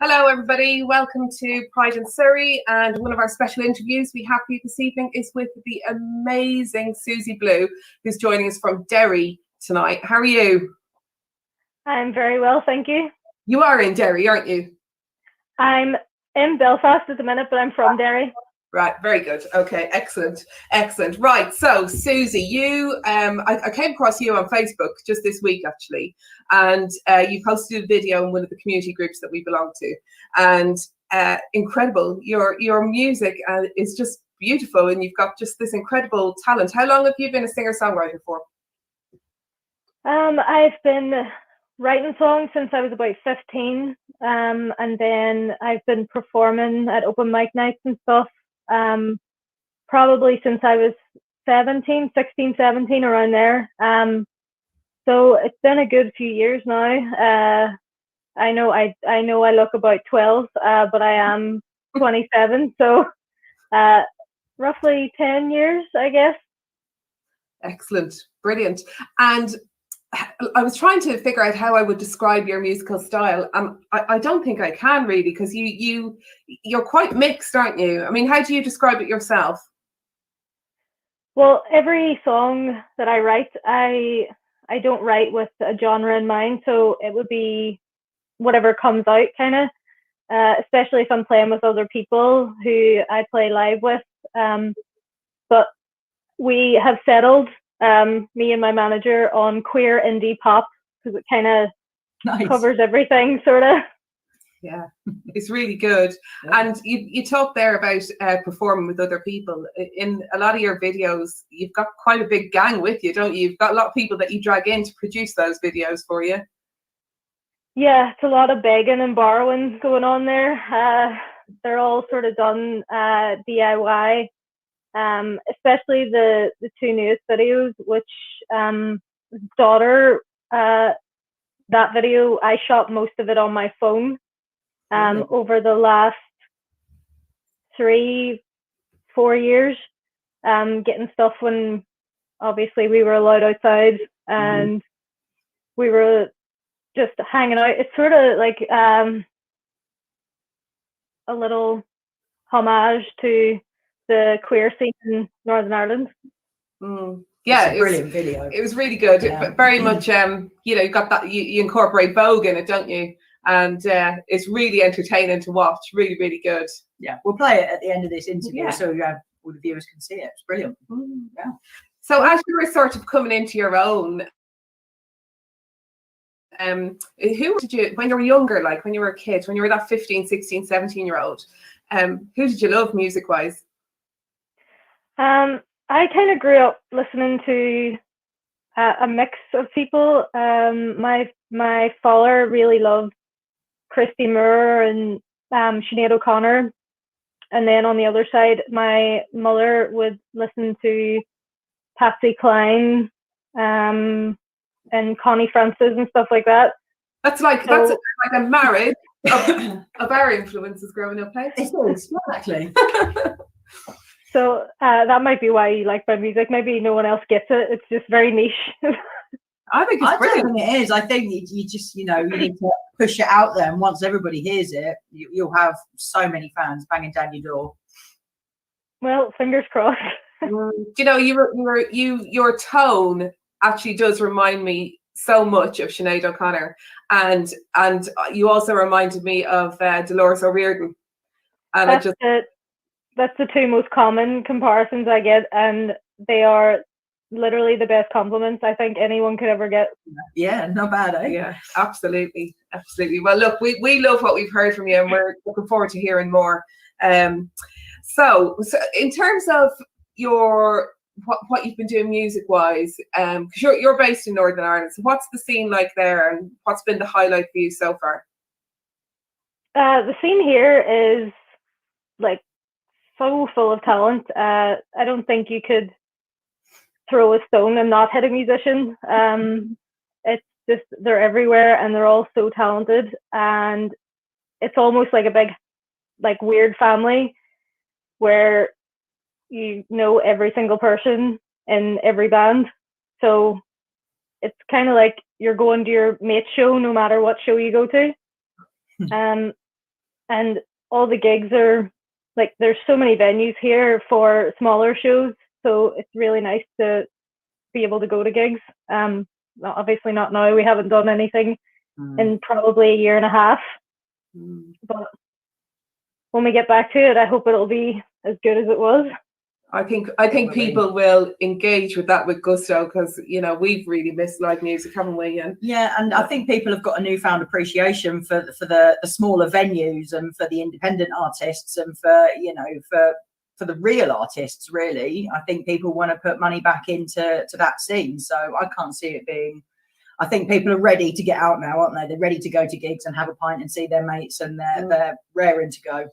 Hello, everybody. Welcome to Pride in Surrey. And one of our special interviews we have for you this evening is with the amazing Susie Blue, who's joining us from Derry tonight. How are you? I'm very well, thank you. You are in Derry, aren't you? I'm in Belfast at the minute, but I'm from Derry. Right, very good. Okay, excellent, excellent. Right, so Susie, you, I came across you on Facebook just this week actually, and you posted a video in one of the community groups that we belong to, and incredible. Your music is just beautiful, and you've got just this incredible talent. How long have you been a singer-songwriter for? I've been writing songs since I was about 15, and then I've been performing at open mic nights and stuff. Probably since I was 16, 17, around there. So it's been a good few years now. I know I look about 12, but I am 27, so roughly 10 years, I guess. Excellent, brilliant. And I was trying to figure out how I would describe your musical style. I don't think I can really, because you're quite mixed, aren't you? I mean, how do you describe it yourself? Well, every song that I write, I don't write with a genre in mind, so it would be whatever comes out, kind of. Especially if I'm playing with other people who I play live with. But we have settled, me and my manager, on queer indie pop, because it kind of covers everything, sort of. Yeah, it's really good. Yeah. And you talk there about performing with other people. In a lot of your videos, you've got quite a big gang with you, don't you? You've got a lot of people that you drag in to produce those videos for you. Yeah, it's a lot of begging and borrowing going on there. They're all sort of done DIY. Especially the two newest videos, which Daughter, that video, I shot most of it on my phone over the last 3-4 years, getting stuff when obviously we were allowed outside and we were just hanging out. It's sort of like a little homage to the queer scene in Northern Ireland. Yeah, it's a brilliant video. It was really good. Yeah. Very much, you got that. You incorporate Vogue in it, don't you? And it's really entertaining to watch. Really, really good. Yeah, we'll play it at the end of this interview, so all the viewers can see it. It's brilliant. Yeah. So as you were sort of coming into your own, who did you, when you were younger, like when you were a kid, when you were that 15, 16, 17-year-old, who did you love music-wise? I kind of grew up listening to a mix of people. My father really loved Christy Moore and Sinead O'Connor, and then on the other side, my mother would listen to Patsy Cline and Connie Francis and stuff like that. That's like a marriage of our influences growing up. It is, exactly. So that might be why you like my music. Maybe no one else gets it. It's just very niche. I think it's brilliant. I don't think it is. I think you just, you need to push it out there. And once everybody hears it, you'll have so many fans banging down your door. Well, fingers crossed. Your tone actually does remind me so much of Sinead O'Connor. And you also reminded me of Dolores O'Riordan. And that's the two most common comparisons I get, and they are literally the best compliments I think anyone could ever get. Yeah, not bad, eh? Yeah, absolutely, absolutely. Well, look, we love what we've heard from you, and we're looking forward to hearing more. So in terms of what you've been doing music-wise, because you're based in Northern Ireland, so what's the scene like there, and what's been the highlight for you so far? The scene here is like so full of talent. I don't think you could throw a stone and not hit a musician. It's just, they're everywhere and they're all so talented, and it's almost like a big, like, weird family where you know every single person in every band. So it's kind of like you're going to your mate's show no matter what show you go to. and all the gigs are like, there's so many venues here for smaller shows, so it's really nice to be able to go to gigs. Obviously not now, we haven't done anything in probably a year and a half, but when we get back to it, I hope it'll be as good as it was. I think people will engage with that with gusto, because you know, we've really missed live music, haven't we? And yeah, and I think people have got a newfound appreciation for the smaller venues and for the independent artists and for, you know, for the real artists. Really, I think people want to put money back into that scene. So I can't see it being. I think people are ready to get out now, aren't they? They're ready to go to gigs and have a pint and see their mates, and they're raring to go.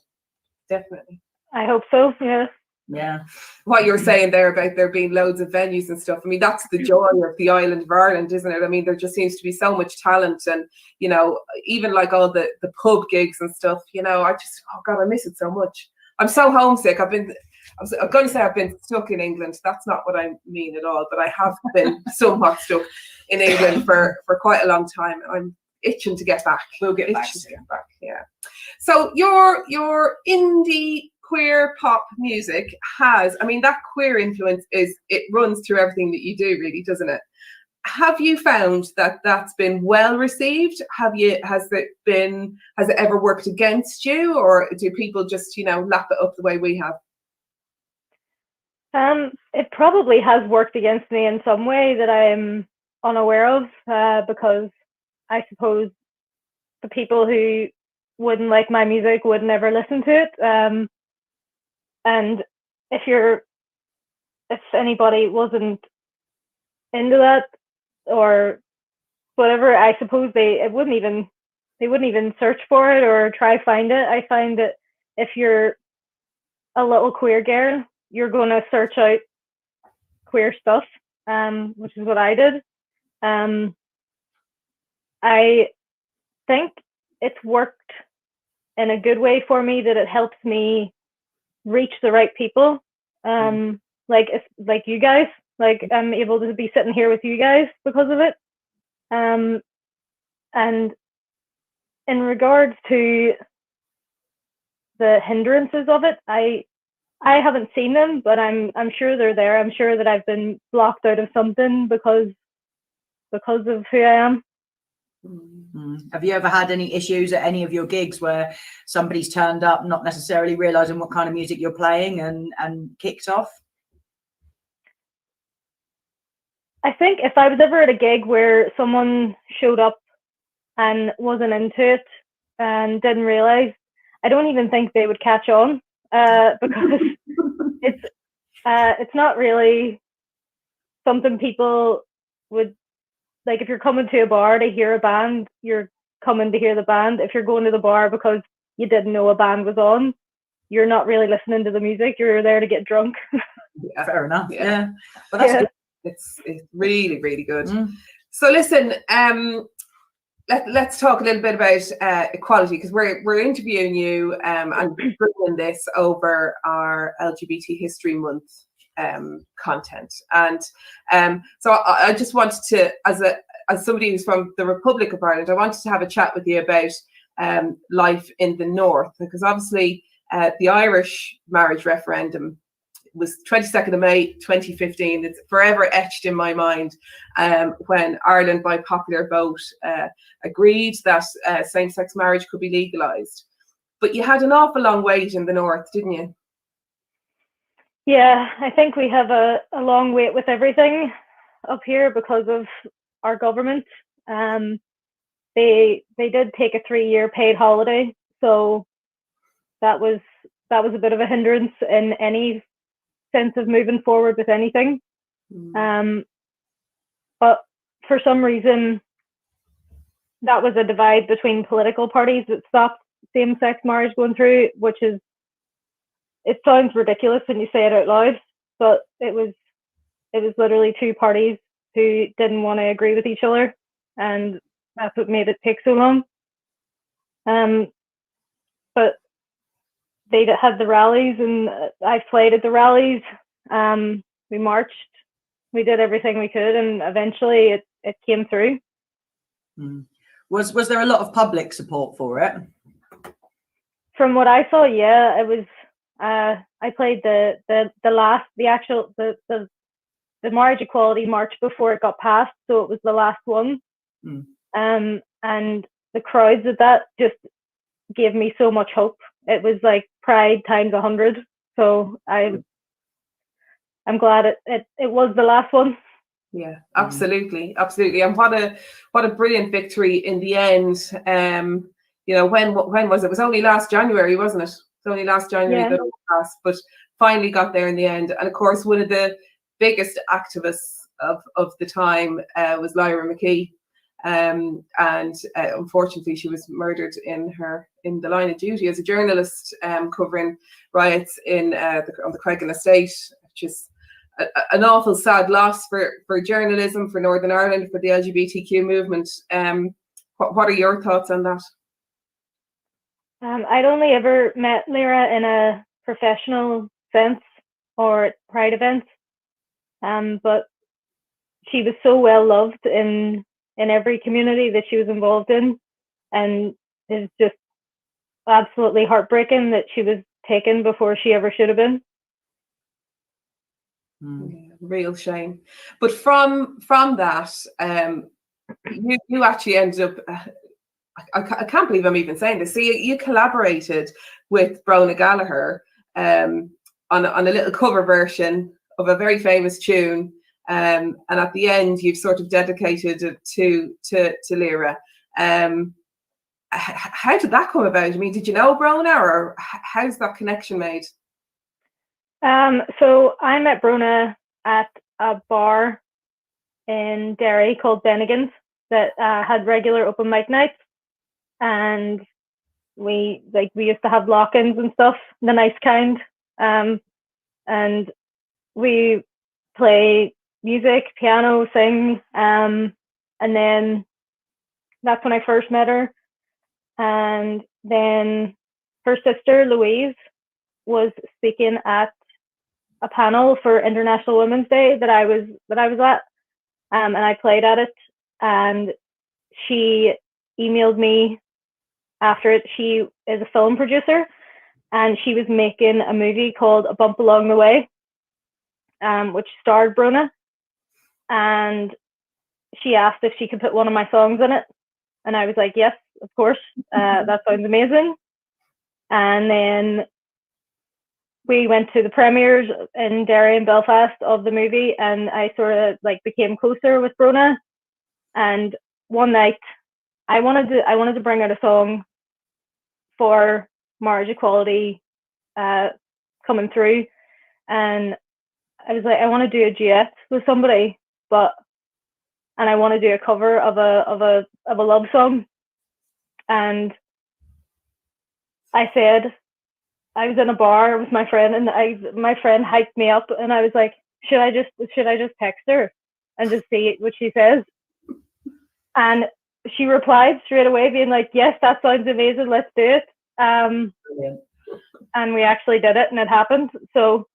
Definitely. I hope so. Yeah. Yeah. What you were saying there about there being loads of venues and stuff, I mean, that's the joy of the island of Ireland, isn't it? I mean, there just seems to be so much talent, and you know, even like all the pub gigs and stuff, you know, I just, oh God, I miss it so much. I'm so homesick. I'm going to say I've been stuck in England. That's not what I mean at all, but I have been somewhat stuck in England for quite a long time. I'm itching to get back. We'll get back. Yeah. So your indie queer pop music has, I mean, that queer influence it runs through everything that you do, really, doesn't it? Have you found that that's been well received? Has it ever worked against you, or do people just, you know, lap it up the way we have? It probably has worked against me in some way that I'm unaware of, because I suppose the people who wouldn't like my music would never listen to it. And if anybody wasn't into that or whatever, I suppose they wouldn't even search for it or try find it. I find that if you're a little queer girl, you're going to search out queer stuff, which is what I did. I think it's worked in a good way for me, that it helps me reach the right people, like you guys. Like, I'm able to be sitting here with you guys because of it. And in regards to the hindrances of it, I haven't seen them, but I'm sure they're there. I'm sure that I've been blocked out of something because of who I am. Have you ever had any issues at any of your gigs where somebody's turned up not necessarily realizing what kind of music you're playing and kicked off? I think if I was ever at a gig where someone showed up and wasn't into it and didn't realize, I don't even think they would catch on, because it's not really something people would like. If you're coming to a bar to hear a band, you're coming to hear the band. If you're going to the bar because you didn't know a band was on, you're not really listening to the music. You're there to get drunk. Yeah, fair enough. Yeah. Well, that's good. It's really, really good. So listen, let's talk a little bit about equality, because we're interviewing you and bringing this over our LGBT History Month content, and so I just wanted to, as somebody who's from the Republic of Ireland, I wanted to have a chat with you about life in the North, because obviously the Irish marriage referendum was 22nd of May 2015. It's forever etched in my mind, when Ireland, by popular vote, agreed that same-sex marriage could be legalised. But you had an awful long wait in the North, didn't you? Yeah, I think we have a long wait with everything up here because of our government. They did take a 3-year paid holiday, so that was a bit of a hindrance in any sense of moving forward with anything. But for some reason, that was a divide between political parties that stopped same-sex marriage going through, which is, it sounds ridiculous when you say it out loud, but it was literally two parties who didn't want to agree with each other, and that's what made it take so long. But they had the rallies, and I played at the rallies. We marched, we did everything we could, and eventually it came through. Was there a lot of public support for it? From what I saw, yeah, it was. I played the marriage equality march before it got passed, so it was the last one. And the crowds at that just gave me so much hope. It was like Pride times 100. So I'm glad it was the last one. Yeah, absolutely, absolutely. And what a brilliant victory in the end. You know, when was it? It was only last January, wasn't it? It was only last January that it passed, but finally got there in the end. And of course, one of the biggest activists of the time was Lyra McKee. And unfortunately, she was murdered in the line of duty as a journalist, covering riots on the Creggan estate, which is an awful sad loss for journalism, for Northern Ireland, for the LGBTQ movement. What are your thoughts on that? I'd only ever met Lyra in a professional sense or at Pride events, but she was so well loved in every community that she was involved in, and it's just absolutely heartbreaking that she was taken before she ever should have been. Yeah, real shame. But from that, you actually ended up. I can't believe I'm even saying this. So you collaborated with Brona Gallagher on a little cover version of a very famous tune, and at the end you've sort of dedicated it to Lyra. How did that come about? I mean, did you know Brona, or how's that connection made? So I met Brona at a bar in Derry called Bennigan's that had regular open mic nights, and we used to have lock-ins and stuff, the nice kind, and we play music, piano, sing, and then that's when I first met her. And then her sister Louise was speaking at a panel for International Women's Day that I was at, and I played at it, and she emailed me after it. She is a film producer, and she was making a movie called A Bump Along the Way, which starred Brona, and she asked if she could put one of my songs in it, and I was like, yes, of course, that sounds amazing. And then we went to the premieres in Derry and Belfast of the movie, and I sort of became closer with Brona. And one night I wanted to bring out a song for marriage equality coming through, and I was like, I want to do a duet with somebody, and I want to do a cover of a love song. And I said, I was in a bar with my friend, and my friend hyped me up, and I was like, should I just text her and just see what she says? And she replied straight away, being like, yes, that sounds amazing, let's do it. And we actually did it, and it happened. So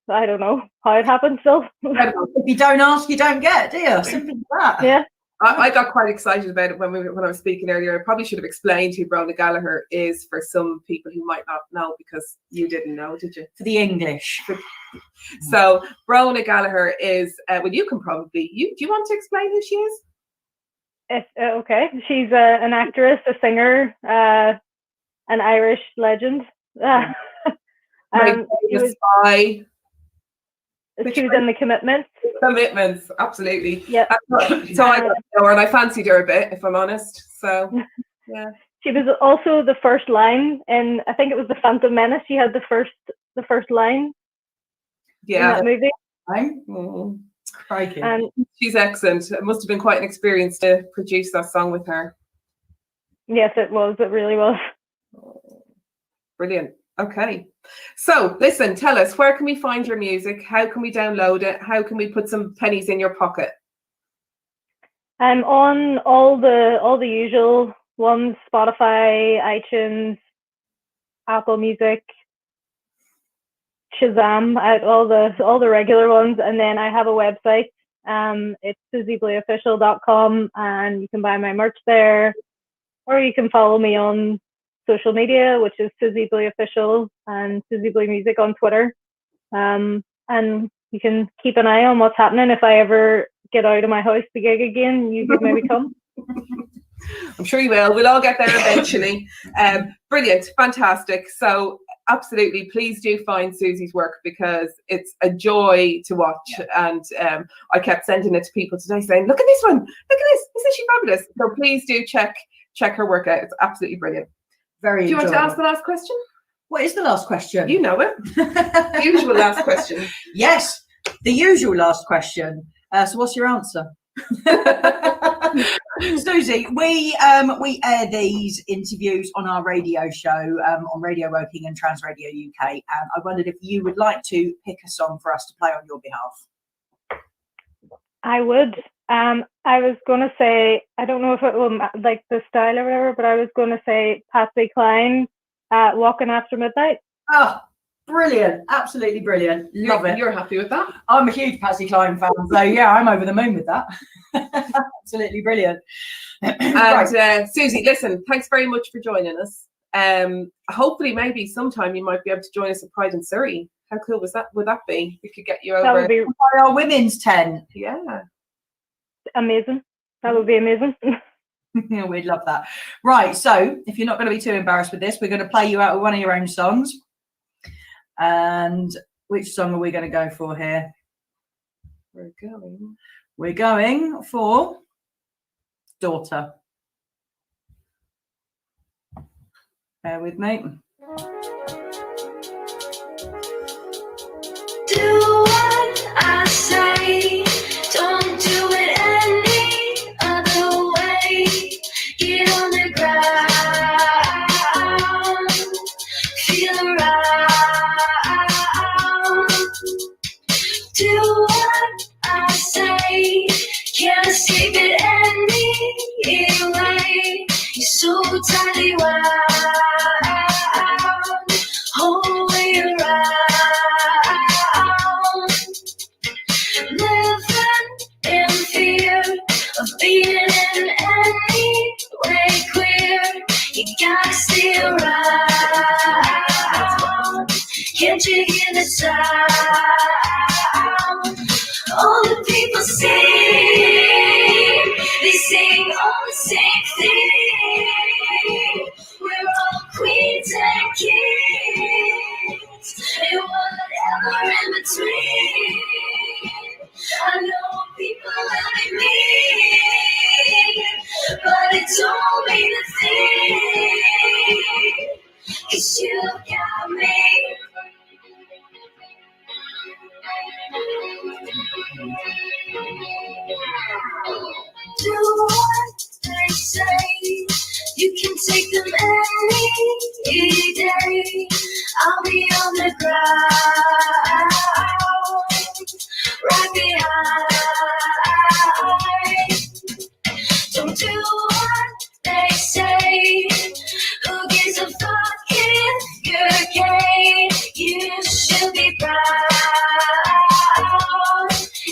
I don't know how it happened still. If you don't ask, you don't get, do you? Simple as that. Yeah. I got quite excited about it when I was speaking earlier. I probably should have explained who Brona Gallagher is for some people who might not know, because you didn't know, did you? For the English. So Brona Gallagher is, well, you can probably, do you want to explain who she is? Okay. She's an actress, a singer, an Irish legend. She was in The Commitments. Commitments, absolutely. Yeah. So I got to know her, and I fancied her a bit, if I'm honest. So, yeah. She was also the first line in, I think it was The Phantom Menace. She had the first line. Yeah. In that movie. Crikey. And she's excellent. It must have been quite an experience to produce that song with her. Yes, it was. It really was. Brilliant. Okay. So listen, tell us, where can we find your music? How can we download it? How can we put some pennies in your pocket? I'm on all the usual ones: Spotify, iTunes, Apple Music, Shazam, all the regular ones. And then I have a website. It's susieblueofficial.com, and you can buy my merch there, or you can follow me on social media, which is Susie Blue Official and Susie Blue Music on Twitter. And you can keep an eye on what's happening. If I ever get out of my house to gig again, you could maybe come. I'm sure you will. We'll all get there eventually. Brilliant, fantastic. So absolutely, please do find Susie's work because it's a joy to watch. And I kept sending it to people today saying, look at this one, look at this, isn't she fabulous? So please do check her work out. It's absolutely brilliant. Very. Do you want to ask the last question? What is the last question? You know it. Usual last question. Yes, the usual last question. So what's your answer? Susie, we air these interviews on our radio show on Radio Woking and Trans Radio UK. I wondered if you would like to pick a song for us to play on your behalf. I would. I was going to say, I don't know if it will like the style or whatever, but I was going to say Patsy Cline, Walking After Midnight. Oh, brilliant. Absolutely brilliant. Love it. You're happy with that? I'm a huge Patsy Cline fan, so yeah, I'm over the moon with that. Absolutely brilliant. And Right. Susie, listen, thanks very much for joining us. Hopefully, maybe sometime you might be able to join us at Pride in Surrey. How cool would that be? We could get you over. That would be By our women's tent. Yeah. amazing. That would be amazing. Yeah, we'd love that. Right, so if you're not going to be too embarrassed with this, we're going to play you out with one of your own songs. And which song are we going to go for here? We're going for Daughter. Bear with me. Do what I say, don't do it any other way. Get on the ground, feel around. Do what I say, can't escape it anyway. You're so tightly wound, whole way around. Living in fear of being in any way queer. You gotta stay around. Can't you hear the sound? All the people sing, they sing all the same thing. We're all queens and kings, and whatever in between. I know people will be mean, but it don't mean a thing, 'cause you got me. Do what they say, you can take them any day. I'll be on the ground, right behind. Don't do what they say, who gives a fuck if you're gay? You should be proud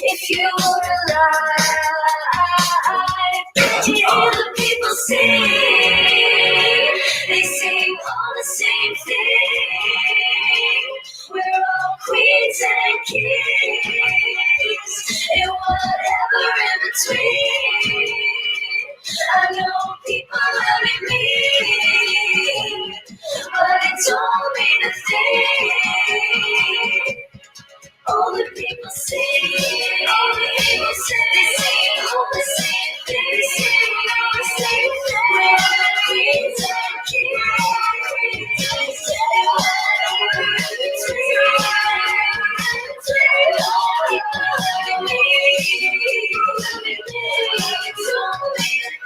if you were alive. Do you hear the people sing? They sing all the same thing. We're all queens and kings, and whatever in between. I know people will be mean, but it don't mean a thing. All the people sing, all the people sing, they sing all the same thing, they sing all the same thing. We're all queens and kings, and whatever in between. All people love me, it don't mean a thing.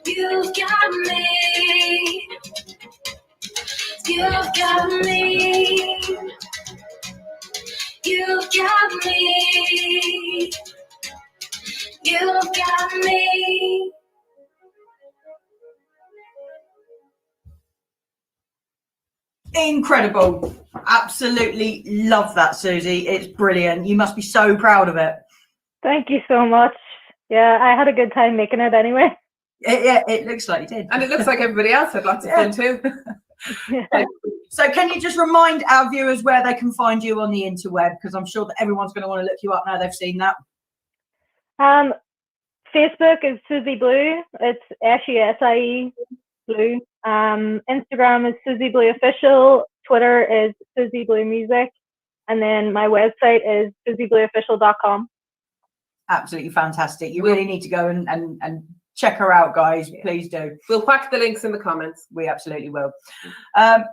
You've got me. You've got me. You've got me. You've got me. Incredible. Absolutely love that, Susie. It's brilliant. You must be so proud of it. Thank you so much. Yeah, I had a good time making it anyway. Yeah, it looks like you did. And it looks like everybody else had lots of fun too. So can you just remind our viewers where they can find you on the interweb? Because I'm sure that everyone's going to want to look you up now they've seen that. Facebook is Susie Blue. It's SUSIE Blue. Instagram is Susie Blue Official. Twitter is Susie Blue Music. And then my website is susieblueofficial.com. Absolutely fantastic. You really need to go and check her out, guys. Please do. We'll whack the links in the comments. We absolutely will.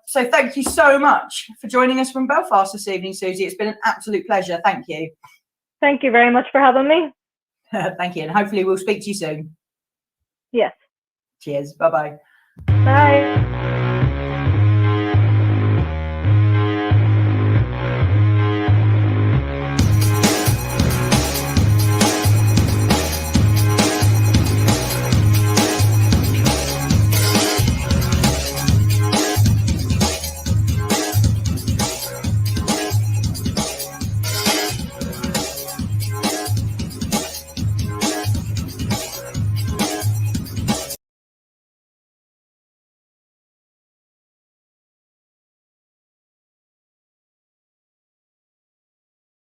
So thank you so much for joining us from Belfast this evening, Susie. It's been an absolute pleasure. Thank you. Thank you very much for having me. Thank you. And hopefully we'll speak to you soon. Yes. Cheers. Bye-bye. Bye.